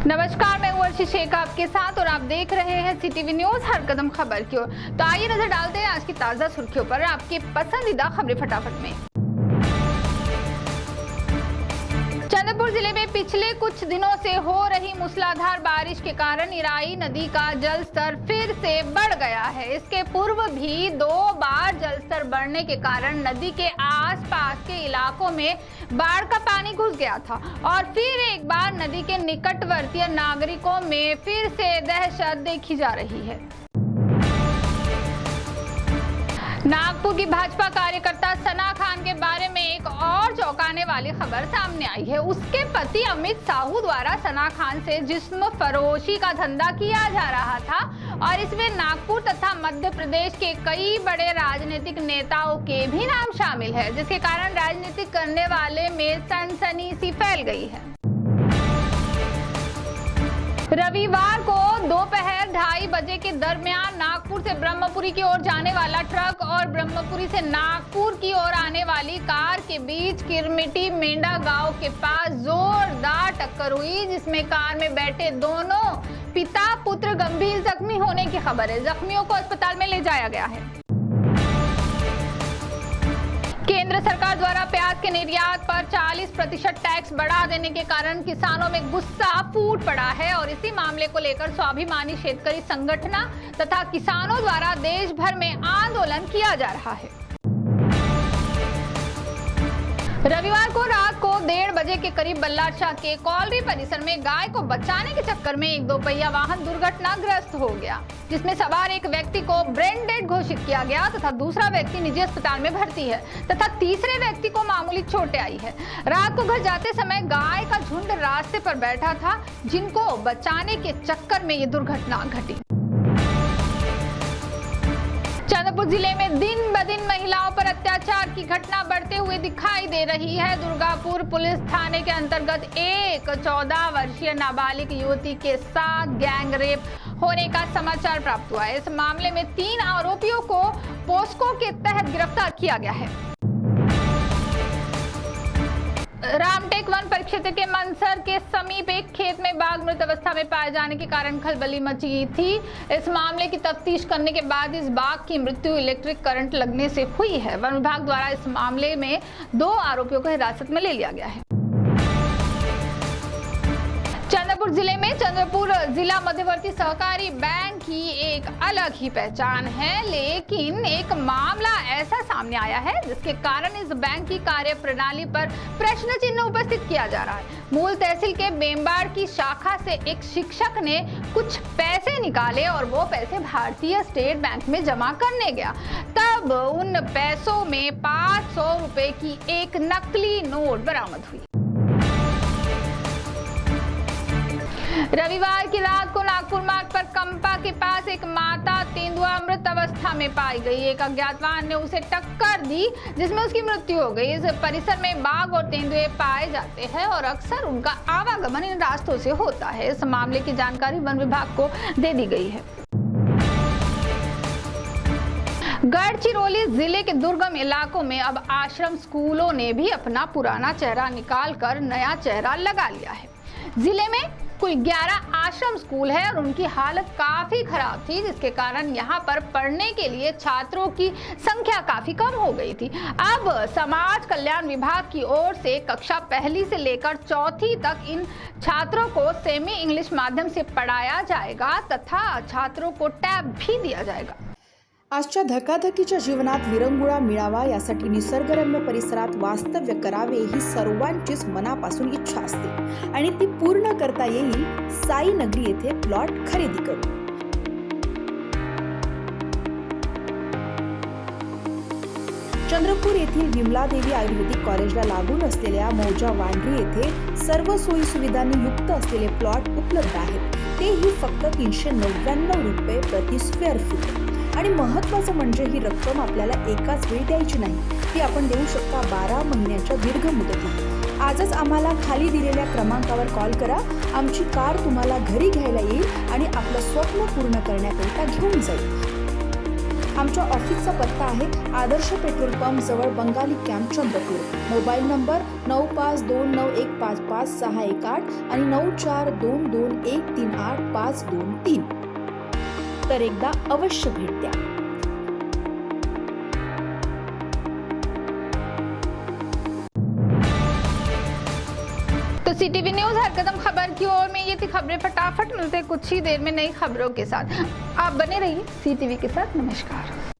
नमस्कार, मैं अर्शी शेख आपके साथ और आप देख रहे हैं सीटीवी न्यूज हर कदम खबर की ओर। तो आइए नजर डालते हैं आज की ताजा सुर्खियों पर आपकी पसंदीदा खबरें फटाफट में। चंद्रपुर जिले में पिछले कुछ दिनों से हो रही मूसलाधार बारिश के कारण इराई नदी का जलस्तर फिर से बढ़ गया है। इसके पूर्व भी 2 बार जलस्तर बढ़ने के कारण नदी के आसपास के इलाकों में बाढ़ का पानी घुस गया था और फिर एक बार नदी के निकटवर्ती नागरिकों में फिर से दहशत देखी जा रही है। नागपुर की भाजपा कार्यकर्ता सना खान के बारे में एक और चौंकाने वाली खबर सामने आई है। उसके पति अमित साहू द्वारा सना खान से जिस्म फरोशी का धंधा किया जा रहा था और इसमें नागपुर तथा मध्य प्रदेश के कई बड़े राजनीतिक नेताओं के भी नाम शामिल है, जिसके कारण राजनीति करने वाले में सनसनी सी फैल गई है। रविवार को दोपहर 2:30 बजे के दरमियान नागपुर से ब्रह्मपुरी की ओर जाने वाला ट्रक और ब्रह्मपुरी से नागपुर की ओर आने वाली कार के बीच किरमिटी मेंढा गांव के पास जोरदार टक्कर हुई, जिसमें कार में बैठे दोनों पिता पुत्र गंभीर जख्मी होने की खबर है। जख्मियों को अस्पताल में ले जाया गया है। केंद्र सरकार द्वारा प्याज के निर्यात पर 40% टैक्स बढ़ा देने के कारण किसानों में गुस्सा फूट पड़ा है और इसी मामले को लेकर स्वाभिमानी शेतकरी संगठन तथा किसानों द्वारा देश भर में आंदोलन किया जा रहा है। रविवार को रात को 1:30 बजे के करीब बल्लारशाह के कॉलरी परिसर में गाय को बचाने के चक्कर में एक 2-पहिया वाहन दुर्घटनाग्रस्त हो गया, जिसमें सवार एक व्यक्ति को ब्रेन डेड घोषित किया गया तथा दूसरा व्यक्ति निजी अस्पताल में भर्ती है तथा तीसरे व्यक्ति को मामूली चोटें आई है। रात को घर जाते समय गाय का झुंड रास्ते पर बैठा था, जिनको बचाने के चक्कर में ये दुर्घटना घटी। चंद्रपुर जिले में दिन ब दिन महिलाओं पर अत्याचार की घटना बढ़ते हुए दिखाई दे रही है। दुर्गापुर पुलिस थाने के अंतर्गत एक 14 वर्षीय नाबालिग युवती के साथ गैंग रेप होने का समाचार प्राप्त हुआ है। इस मामले में 3 आरोपियों को पोस्को के तहत गिरफ्तार किया गया है। रामटेक वन परिक्षेत्र के मनसर के समीप एक खेत में बाघ मृत अवस्था में पाए जाने के कारण खलबली मची थी। इस मामले की तफ्तीश करने के बाद इस बाघ की मृत्यु इलेक्ट्रिक करंट लगने से हुई है। वन विभाग द्वारा इस मामले में 2 आरोपियों को हिरासत में ले लिया गया है। चंद्रपुर जिले में चंद्रपुर जिला मध्यवर्ती सहकारी बैंक की एक अलग ही पहचान है, लेकिन एक मामला ऐसा सामने आया है जिसके कारण इस बैंक की कार्य प्रणाली पर प्रश्न चिन्ह उपस्थित किया जा रहा है। मूल तहसील के बेंबाड़ की शाखा से एक शिक्षक ने कुछ पैसे निकाले और वो पैसे भारतीय स्टेट बैंक में जमा करने गया। तब उन पैसों में 500 रुपए की एक नकली नोट बरामद हुई। रविवार की रात को नागपुर मार्ग पर कंपा के पास एक माता तेंदुआ मृत अवस्था में पाई गई। एक अज्ञात वाहन ने उसे टक्कर दी, जिसमें उसकी मृत्यु हो गई। इस परिसर में बाघ और तेंदुए पाए जाते हैं और अक्सर उनका आवागमन इन रास्तों से होता है। इस मामले की जानकारी वन विभाग को दे दी गई है। गढ़चिरौली जिले के दुर्गम इलाकों में अब आश्रम स्कूलों ने भी अपना पुराना चेहरा निकालकर नया चेहरा लगा लिया है। जिले में कुल 11 आश्रम स्कूल है और उनकी हालत काफी खराब थी, जिसके कारण यहाँ पर पढ़ने के लिए छात्रों की संख्या काफी कम हो गई थी। अब समाज कल्याण विभाग की ओर से कक्षा 1 से लेकर 4वीं तक इन छात्रों को सेमी इंग्लिश माध्यम से पढ़ाया जाएगा तथा छात्रों को टैब भी दिया जाएगा। आजच्या धकाधकीच्या जीवनात विरंगुळा मिळावा यासाठी निसर्गरम्य परिसरात वास्तव्य करावे ही सर्वांचीच मनापासून इच्छा असते आणि ती पूर्ण करता येईल साई नगरी येथे प्लॉट खरेदी करून। चंद्रपूर येथील विमलादेवी आयुर्वेदिक कॉलेजला लागून असलेल्या मौजा वांड्री येथे सर्व सोयी सुविधांनी युक्त असलेले प्लॉट उपलब्ध आहेत। तेही फक्त 399 रुपये प्रति स्क्वेअर फूट। आणि महत्त्वाचं म्हणजे ही रक्कम आपल्याला एकाच वेळी द्यायची नाही, ती आपण देऊ शकता 12 महिन्याच्या दीर्घ मुदतीत। आजच आम्हाला खाली दिलेल्या क्रमांकावर कॉल करा, आमची कार तुम्हाला घरी घ्यायला येईल आणि आपलं स्वप्न पूर्ण करण्याकरिता घेऊन जाईल। आमच्या ऑफिसचा पत्ता आहे आदर्श पेट्रोल पंप जवळ Bengali camp Chandrapur. Mobile number 9529155618 आणि 9422138523. तर एकदा अवश्य भेट द्या. तो CTV न्यूज हर कदम खबर की ओर में ये थी खबरें. फटाफट मिलते कुछ ही देर में नई खबरों के साथ. आप बने रहिए CTV के साथ. नमस्कार.